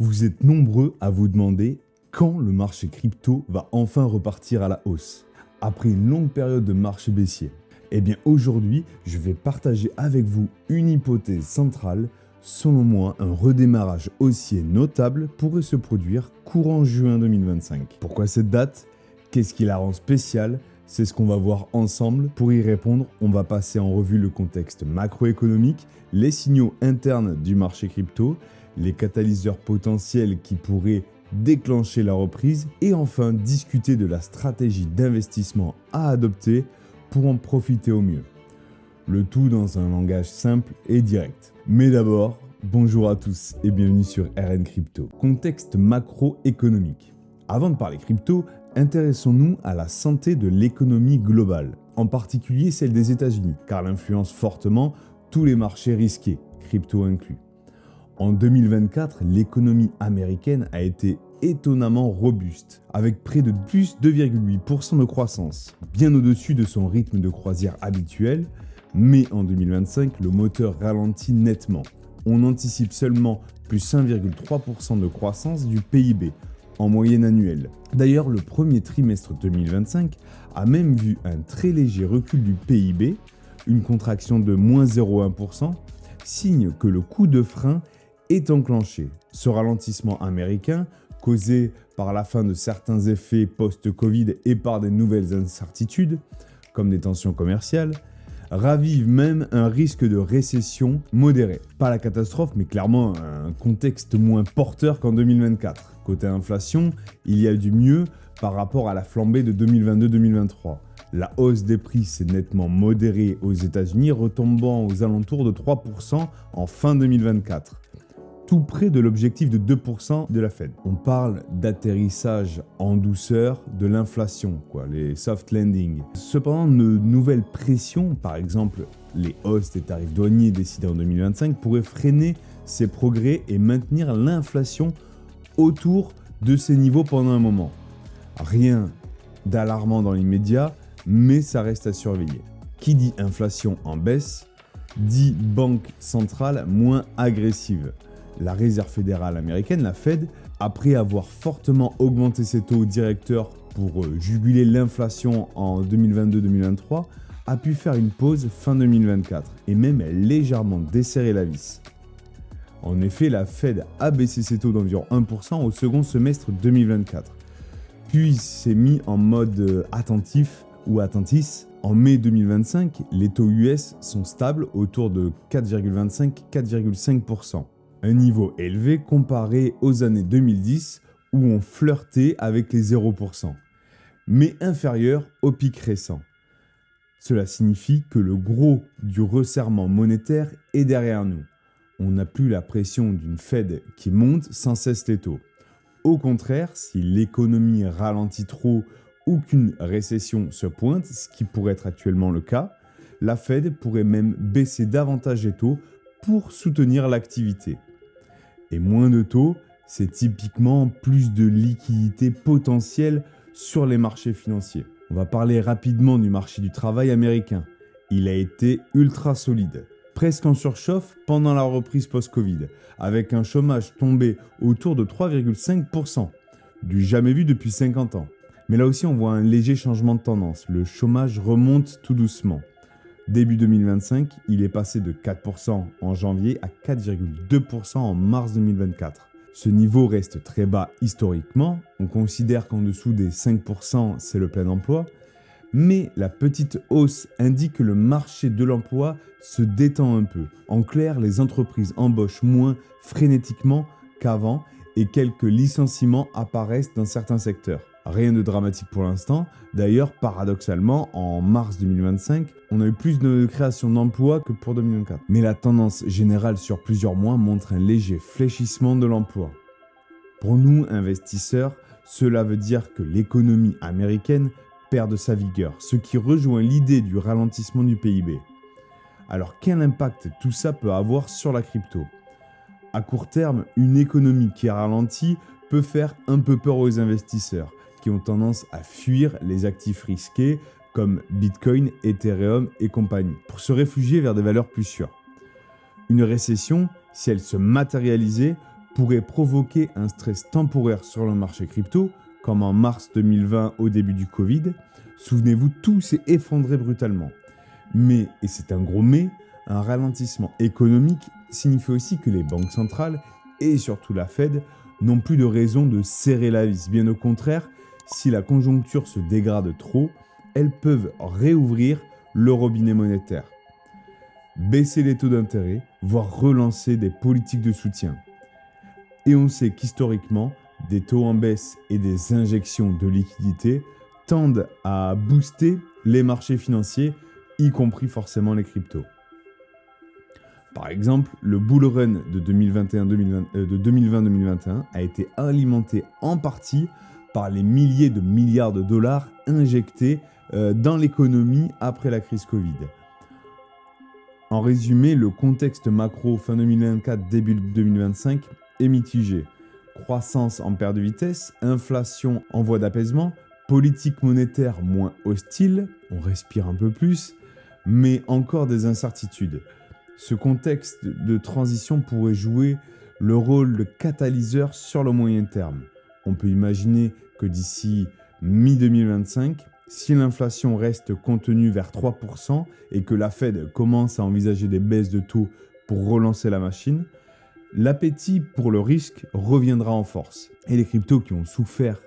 Vous êtes nombreux à vous demander quand le marché crypto va enfin repartir à la hausse, après une longue période de marché baissier. Eh bien aujourd'hui, je vais partager avec vous une hypothèse centrale. Selon moi, un redémarrage haussier notable pourrait se produire courant juin 2025. Pourquoi cette date? Qu'est-ce qui la rend spéciale? C'est ce qu'on va voir ensemble. Pour y répondre, on va passer en revue le contexte macroéconomique, les signaux internes du marché crypto, les catalyseurs potentiels qui pourraient déclencher la reprise et enfin discuter de la stratégie d'investissement à adopter pour en profiter au mieux. Le tout dans un langage simple et direct. Mais d'abord, bonjour à tous et bienvenue sur RN Crypto. Contexte macroéconomique. Avant de parler crypto, intéressons-nous à la santé de l'économie globale, en particulier celle des États-Unis, car elle influence fortement tous les marchés risqués, crypto inclus. En 2024, l'économie américaine a été étonnamment robuste, avec près de plus 2,8% de croissance, bien au-dessus de son rythme de croisière habituel, mais en 2025, le moteur ralentit nettement. On anticipe seulement plus 1,3% de croissance du PIB en moyenne annuelle. D'ailleurs, le premier trimestre 2025 a même vu un très léger recul du PIB, une contraction de moins 0,1%, signe que le coup de frein est enclenché. Ce ralentissement américain, causé par la fin de certains effets post-Covid et par des nouvelles incertitudes, comme des tensions commerciales, ravive même un risque de récession modérée. Pas la catastrophe, mais clairement un contexte moins porteur qu'en 2024. Côté inflation, il y a du mieux par rapport à la flambée de 2022-2023. La hausse des prix s'est nettement modérée aux États-Unis, retombant aux alentours de 3% en fin 2024. Tout près de l'objectif de 2% de la Fed. On parle d'atterrissage en douceur de l'inflation, les soft landing. Cependant, de nouvelles pressions, par exemple les hausses des tarifs douaniers décidées en 2025, pourraient freiner ces progrès et maintenir l'inflation autour de ces niveaux pendant un moment. Rien d'alarmant dans l'immédiat, mais ça reste à surveiller. Qui dit inflation en baisse, dit banque centrale moins agressive. La Réserve fédérale américaine, la Fed, après avoir fortement augmenté ses taux directeurs pour juguler l'inflation en 2022-2023, a pu faire une pause fin 2024 et même légèrement desserrer la vis. En effet, la Fed a baissé ses taux d'environ 1% au second semestre 2024, puis s'est mis en mode attentif ou attentis. En mai 2025, les taux US sont stables autour de 4,25-4,5%. Un niveau élevé comparé aux années 2010 où on flirtait avec les 0%, mais inférieur au pic récent. Cela signifie que le gros du resserrement monétaire est derrière nous. On n'a plus la pression d'une Fed qui monte sans cesse les taux. Au contraire, si l'économie ralentit trop ou qu'une récession se pointe, ce qui pourrait être actuellement le cas, la Fed pourrait même baisser davantage les taux pour soutenir l'activité. Et moins de taux, c'est typiquement plus de liquidité potentielle sur les marchés financiers. On va parler rapidement du marché du travail américain. Il a été ultra solide, presque en surchauffe pendant la reprise post-Covid, avec un chômage tombé autour de 3,5%, du jamais vu depuis 50 ans. Mais là aussi, on voit un léger changement de tendance. Le chômage remonte tout doucement. Début 2025, il est passé de 4% en janvier à 4,2% en mars 2024. Ce niveau reste très bas historiquement, on considère qu'en dessous des 5% c'est le plein emploi, mais la petite hausse indique que le marché de l'emploi se détend un peu. En clair, les entreprises embauchent moins frénétiquement qu'avant et quelques licenciements apparaissent dans certains secteurs. Rien de dramatique pour l'instant. D'ailleurs, paradoxalement, en mars 2025, on a eu plus de création d'emplois que pour 2024. Mais la tendance générale sur plusieurs mois montre un léger fléchissement de l'emploi. Pour nous, investisseurs, cela veut dire que l'économie américaine perd de sa vigueur, ce qui rejoint l'idée du ralentissement du PIB. Alors, quel impact tout ça peut avoir sur la crypto ? À court terme, une économie qui ralentit peut faire un peu peur aux investisseurs, qui ont tendance à fuir les actifs risqués comme Bitcoin, Ethereum et compagnie, pour se réfugier vers des valeurs plus sûres. Une récession, si elle se matérialisait, pourrait provoquer un stress temporaire sur le marché crypto, comme en mars 2020 au début du Covid. Souvenez-vous, tout s'est effondré brutalement. Mais, et c'est un gros mais, un ralentissement économique signifie aussi que les banques centrales, et surtout la Fed, n'ont plus de raison de serrer la vis. Bien au contraire, si la conjoncture se dégrade trop, elles peuvent réouvrir le robinet monétaire, baisser les taux d'intérêt, voire relancer des politiques de soutien. Et on sait qu'historiquement, des taux en baisse et des injections de liquidités tendent à booster les marchés financiers, y compris forcément les cryptos. Par exemple, le bull run de 2020-2021 a été alimenté en partie par les milliers de milliards de dollars injectés dans l'économie après la crise Covid. En résumé, le contexte macro fin 2024, début 2025 est mitigé. Croissance en perte de vitesse, inflation en voie d'apaisement, politique monétaire moins hostile, on respire un peu plus, mais encore des incertitudes. Ce contexte de transition pourrait jouer le rôle de catalyseur sur le moyen terme. On peut imaginer que d'ici mi-2025, si l'inflation reste contenue vers 3% et que la Fed commence à envisager des baisses de taux pour relancer la machine, l'appétit pour le risque reviendra en force. Et les cryptos qui ont souffert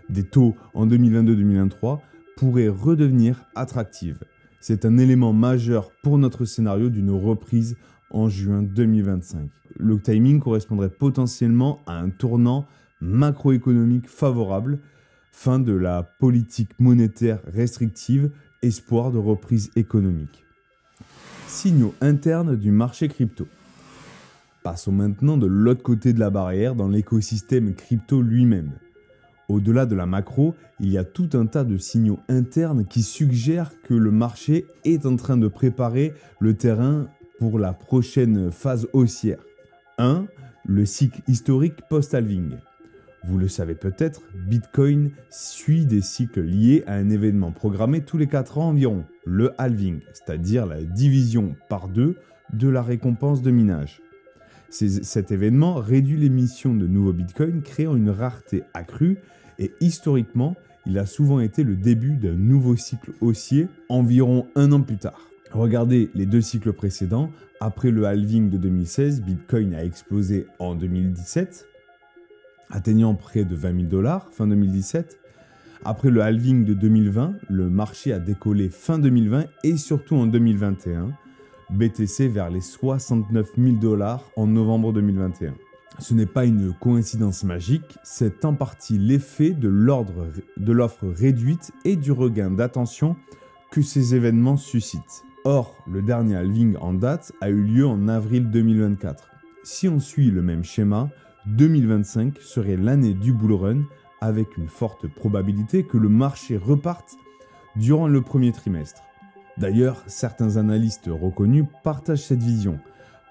des taux en 2022-2023 pourraient redevenir attractives. C'est un élément majeur pour notre scénario d'une reprise en juin 2025. Le timing correspondrait potentiellement à un tournant macroéconomique favorable, fin de la politique monétaire restrictive, espoir de reprise économique. Signaux internes du marché crypto. Passons maintenant de l'autre côté de la barrière dans l'écosystème crypto lui-même. Au-delà de la macro, il y a tout un tas de signaux internes qui suggèrent que le marché est en train de préparer le terrain pour la prochaine phase haussière. 1. Le cycle historique post-halving. Vous le savez peut-être, Bitcoin suit des cycles liés à un événement programmé tous les 4 ans environ, le halving, c'est-à-dire la division par 2 de la récompense de minage. Cet événement réduit l'émission de nouveaux bitcoins, créant une rareté accrue et historiquement, il a souvent été le début d'un nouveau cycle haussier environ 1 an plus tard. Regardez les 2 cycles précédents. Après le halving de 2016, Bitcoin a explosé en 2017, atteignant près de 20 000 $ fin 2017. Après le halving de 2020, le marché a décollé fin 2020 et surtout en 2021. BTC vers les 69 000 $ en novembre 2021. Ce n'est pas une coïncidence magique, c'est en partie l'effet de l'offre réduite et du regain d'attention que ces événements suscitent. Or, le dernier halving en date a eu lieu en avril 2024. Si on suit le même schéma, 2025 serait l'année du bull run avec une forte probabilité que le marché reparte durant le premier trimestre. D'ailleurs, certains analystes reconnus partagent cette vision.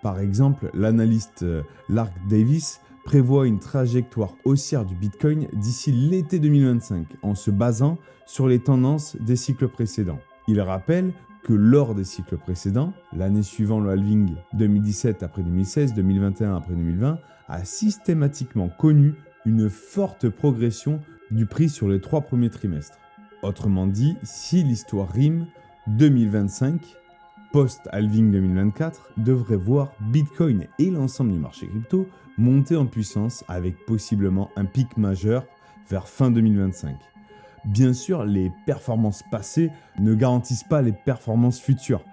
Par exemple, l'analyste Lark Davis prévoit une trajectoire haussière du Bitcoin d'ici l'été 2025 en se basant sur les tendances des cycles précédents. Il rappelle que lors des cycles précédents, l'année suivant le halving 2017 après 2016, 2021 après 2020, a systématiquement connu une forte progression du prix sur les 3 premiers trimestres. Autrement dit, si l'histoire rime, 2025, post-halving 2024, devrait voir Bitcoin et l'ensemble du marché crypto monter en puissance avec possiblement un pic majeur vers fin 2025. Bien sûr, les performances passées ne garantissent pas les performances futures.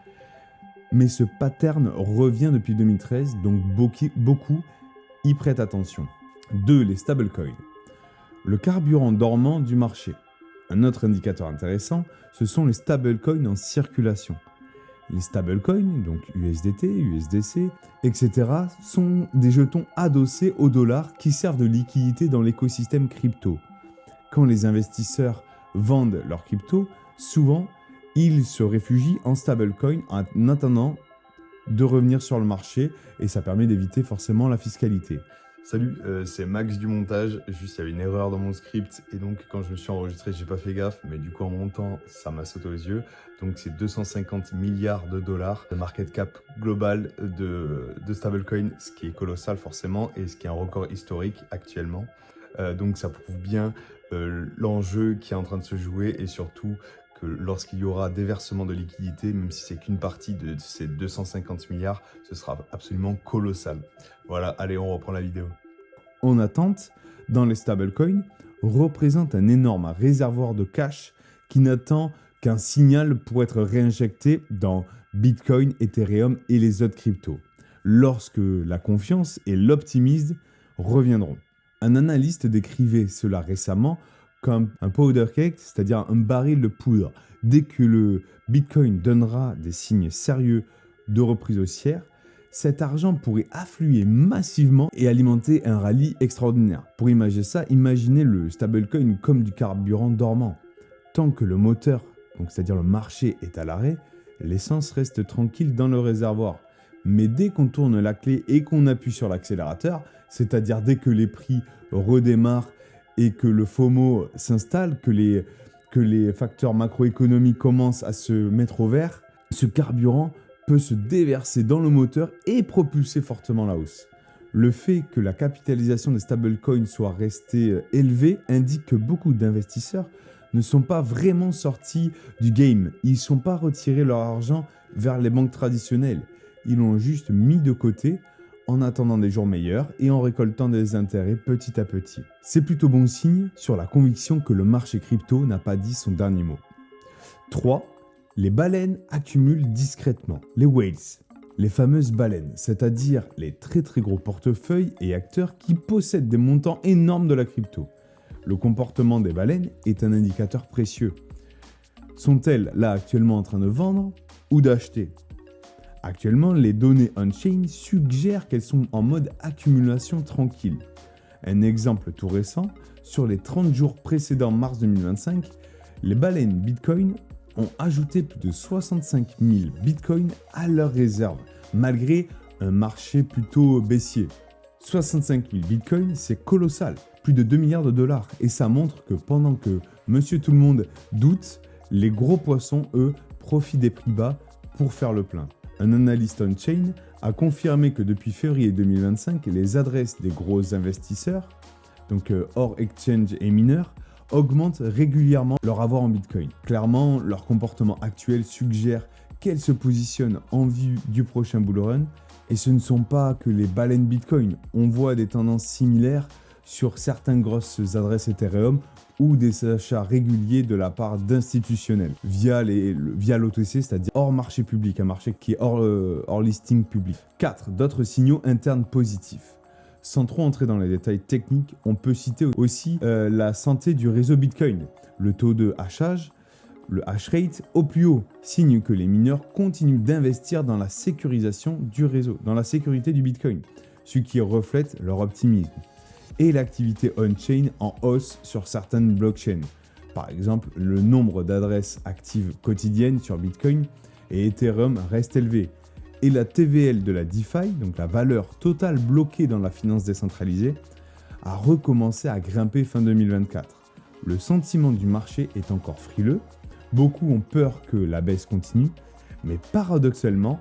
Mais ce pattern revient depuis 2013, donc beaucoup y prêtent attention. 2. Les stablecoins. Le carburant dormant du marché. Un autre indicateur intéressant, ce sont les stablecoins en circulation. Les stablecoins, donc USDT, USDC, etc., sont des jetons adossés au dollar qui servent de liquidité dans l'écosystème crypto. Quand les investisseurs vendent leurs cryptos, souvent, ils se réfugient en stablecoin en attendant de revenir sur le marché et ça permet d'éviter forcément la fiscalité. Salut, c'est Max du montage. Juste, il y avait une erreur dans mon script et donc quand je me suis enregistré, j'ai pas fait gaffe, mais du coup en montant, ça m'a sauté aux yeux. Donc c'est 250 milliards de dollars de market cap global de stablecoin, ce qui est colossal forcément et ce qui est un record historique actuellement. Donc ça prouve bien l'enjeu qui est en train de se jouer et surtout que lorsqu'il y aura déversement de liquidités, même si c'est qu'une partie de ces 250 milliards, ce sera absolument colossal. Voilà, allez, on reprend la vidéo. En attente, dans les stablecoins, représente un énorme réservoir de cash qui n'attend qu'un signal pour être réinjecté dans Bitcoin, Ethereum et les autres cryptos, lorsque la confiance et l'optimisme reviendront. Un analyste décrivait cela récemment comme un powder cake, c'est-à-dire un baril de poudre. Dès que le Bitcoin donnera des signes sérieux de reprise haussière, cet argent pourrait affluer massivement et alimenter un rallye extraordinaire. Pour imaginer ça, imaginez le stablecoin comme du carburant dormant. Tant que le moteur, donc c'est-à-dire le marché, est à l'arrêt, l'essence reste tranquille dans le réservoir. Mais dès qu'on tourne la clé et qu'on appuie sur l'accélérateur, c'est-à-dire dès que les prix redémarrent et que le FOMO s'installe, que les facteurs macroéconomiques commencent à se mettre au vert, ce carburant peut se déverser dans le moteur et propulser fortement la hausse. Le fait que la capitalisation des stablecoins soit restée élevée indique que beaucoup d'investisseurs ne sont pas vraiment sortis du game. Ils ne sont pas retirés leur argent vers les banques traditionnelles. Ils l'ont juste mis de côté en attendant des jours meilleurs et en récoltant des intérêts petit à petit. C'est plutôt bon signe sur la conviction que le marché crypto n'a pas dit son dernier mot. 3. Les baleines accumulent discrètement. Les whales, les fameuses baleines, c'est-à-dire les très gros portefeuilles et acteurs qui possèdent des montants énormes de la crypto. Le comportement des baleines est un indicateur précieux. Sont-elles là actuellement en train de vendre ou d'acheter ? Actuellement, les données on-chain suggèrent qu'elles sont en mode accumulation tranquille. Un exemple tout récent, sur les 30 jours précédant mars 2025, les baleines Bitcoin ont ajouté plus de 65 000 bitcoins à leur réserve, malgré un marché plutôt baissier. 65 000 bitcoins, c'est colossal, plus de 2 milliards de dollars, et ça montre que pendant que Monsieur Tout-le-Monde doute, les gros poissons, eux, profitent des prix bas pour faire le plein. Un analyste on-chain a confirmé que depuis février 2025, les adresses des gros investisseurs, donc hors exchange et mineurs, augmentent régulièrement leur avoir en Bitcoin. Clairement, leur comportement actuel suggère qu'elles se positionnent en vue du prochain bull run. Et ce ne sont pas que les baleines Bitcoin. On voit des tendances similaires sur certaines grosses adresses Ethereum ou des achats réguliers de la part d'institutionnels via l'OTC, c'est-à-dire hors marché public, un marché qui est hors listing public. 4. D'autres signaux internes positifs. Sans trop entrer dans les détails techniques, on peut citer aussi la santé du réseau Bitcoin. Le taux de hachage, le hash rate au plus haut, signe que les mineurs continuent d'investir dans la sécurisation du réseau, dans la sécurité du Bitcoin, ce qui reflète leur optimisme. Et l'activité on-chain en hausse sur certaines blockchains. Par exemple, le nombre d'adresses actives quotidiennes sur Bitcoin et Ethereum reste élevé. Et la TVL de la DeFi, donc la valeur totale bloquée dans la finance décentralisée, a recommencé à grimper fin 2024. Le sentiment du marché est encore frileux, beaucoup ont peur que la baisse continue, mais paradoxalement,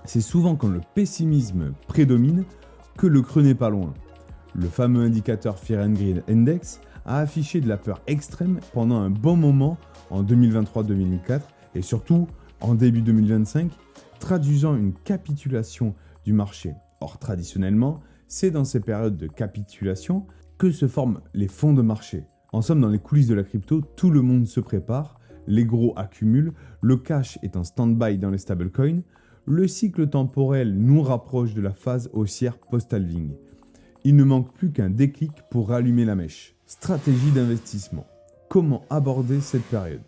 c'est souvent quand le pessimisme prédomine que le creux n'est pas loin. Le fameux indicateur Fear and Greed Index a affiché de la peur extrême pendant un bon moment en 2023-2024 et surtout en début 2025, traduisant une capitulation du marché. Or, traditionnellement, c'est dans ces périodes de capitulation que se forment les fonds de marché. En somme, dans les coulisses de la crypto, tout le monde se prépare, les gros accumulent, le cash est en stand-by dans les stablecoins, le cycle temporel nous rapproche de la phase haussière post-halving. Il ne manque plus qu'un déclic pour rallumer la mèche. Stratégie d'investissement. Comment aborder cette période ?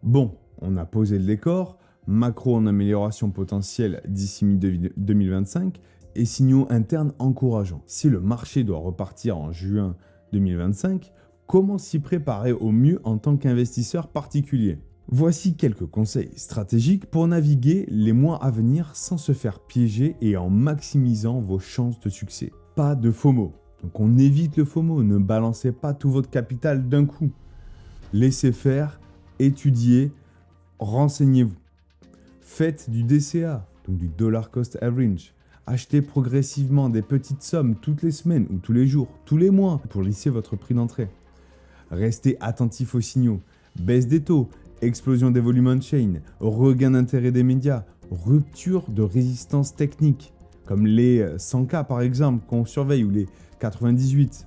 Bon, on a posé le décor, macro en amélioration potentielle d'ici mi-2025 et signaux internes encourageants. Si le marché doit repartir en juin 2025, comment s'y préparer au mieux en tant qu'investisseur particulier ? Voici quelques conseils stratégiques pour naviguer les mois à venir sans se faire piéger et en maximisant vos chances de succès. pas de FOMO. Donc on évite le FOMO, ne balancez pas tout votre capital d'un coup. Laissez faire, étudiez, renseignez-vous. Faites du DCA, donc du Dollar Cost Average. Achetez progressivement des petites sommes toutes les semaines ou tous les jours, tous les mois pour lisser votre prix d'entrée. Restez attentif aux signaux. Baisse des taux, explosion des volumes on-chain, regain d'intérêt des médias, rupture de résistance technique, comme les 100K par exemple qu'on surveille ou les 98.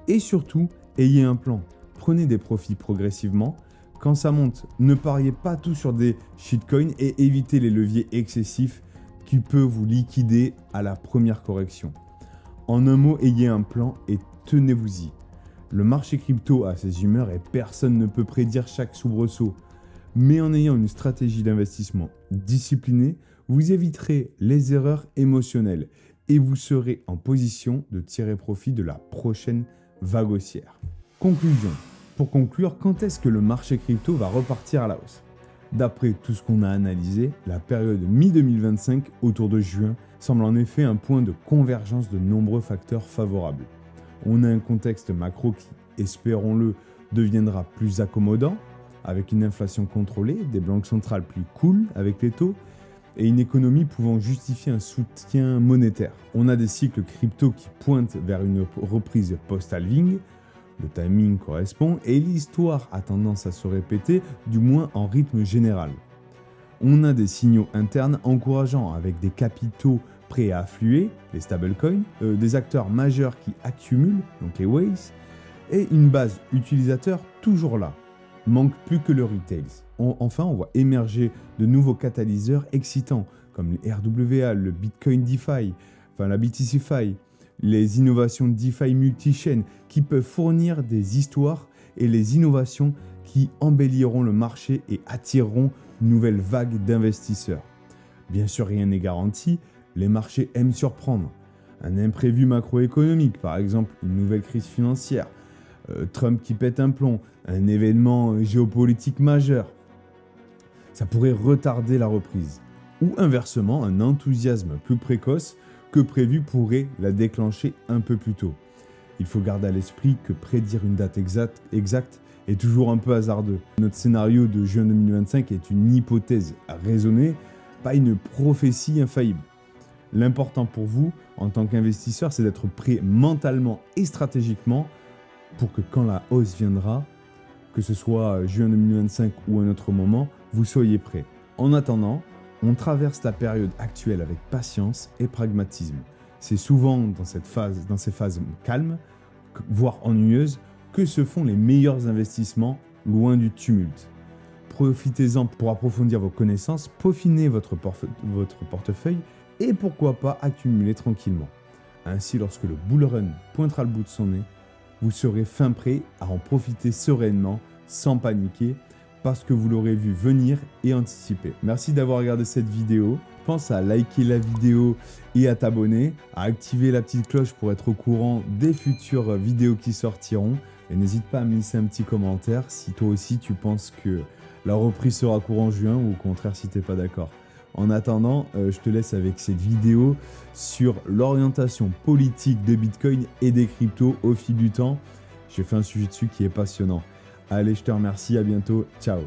Et surtout, ayez un plan. Prenez des profits progressivement. Quand ça monte, ne pariez pas tout sur des shitcoins et évitez les leviers excessifs qui peuvent vous liquider à la première correction. En un mot, ayez un plan et tenez-vous-y. Le marché crypto a ses humeurs et personne ne peut prédire chaque soubresaut. Mais en ayant une stratégie d'investissement disciplinée, vous éviterez les erreurs émotionnelles et vous serez en position de tirer profit de la prochaine vague haussière. Conclusion. Pour conclure, quand est-ce que le marché crypto va repartir à la hausse ? D'après tout ce qu'on a analysé, la période mi-2025 autour de juin semble en effet un point de convergence de nombreux facteurs favorables. On a un contexte macro qui, espérons-le, deviendra plus accommodant, avec une inflation contrôlée, des banques centrales plus cool avec les taux, et une économie pouvant justifier un soutien monétaire. On a des cycles crypto qui pointent vers une reprise post-halving, le timing correspond, et l'histoire a tendance à se répéter, du moins en rythme général. On a des signaux internes encourageants avec des capitaux prêts à affluer, les stablecoins, des acteurs majeurs qui accumulent, donc les whales, et une base utilisateur toujours là. Manque plus que le retail. Enfin, on voit émerger de nouveaux catalyseurs excitants, comme les RWA, le Bitcoin DeFi, la BTCFi, les innovations DeFi multi-chaînes qui peuvent fournir des histoires et les innovations qui embelliront le marché et attireront une nouvelle vague d'investisseurs. Bien sûr, rien n'est garanti, les marchés aiment surprendre. Un imprévu macroéconomique, par exemple une nouvelle crise financière, Trump qui pète un plomb, un événement géopolitique majeur, ça pourrait retarder la reprise. Ou inversement, un enthousiasme plus précoce que prévu pourrait la déclencher un peu plus tôt. Il faut garder à l'esprit que prédire une date exacte est toujours un peu hasardeux. Notre scénario de juin 2025 est une hypothèse raisonnée, pas une prophétie infaillible. L'important pour vous, en tant qu'investisseur, c'est d'être prêt mentalement et stratégiquement pour que quand la hausse viendra, que ce soit juin 2025 ou un autre moment, vous soyez prêt. En attendant, on traverse la période actuelle avec patience et pragmatisme. C'est souvent dans ces phases calmes, voire ennuyeuses, que se font les meilleurs investissements loin du tumulte. Profitez-en pour approfondir vos connaissances, peaufiner votre portefeuille et pourquoi pas accumuler tranquillement. Ainsi, lorsque le bull run pointera le bout de son nez, vous serez fin prêt à en profiter sereinement, sans paniquer, parce que vous l'aurez vu venir et anticiper. Merci d'avoir regardé cette vidéo. Pense à liker la vidéo et à t'abonner, à activer la petite cloche pour être au courant des futures vidéos qui sortiront. Et n'hésite pas à me laisser un petit commentaire si toi aussi tu penses que la reprise sera courant juin ou au contraire si tu n'es pas d'accord. En attendant, je te laisse avec cette vidéo sur l'orientation politique de Bitcoin et des cryptos au fil du temps. J'ai fait un sujet dessus qui est passionnant. Allez, je te remercie, à bientôt, ciao.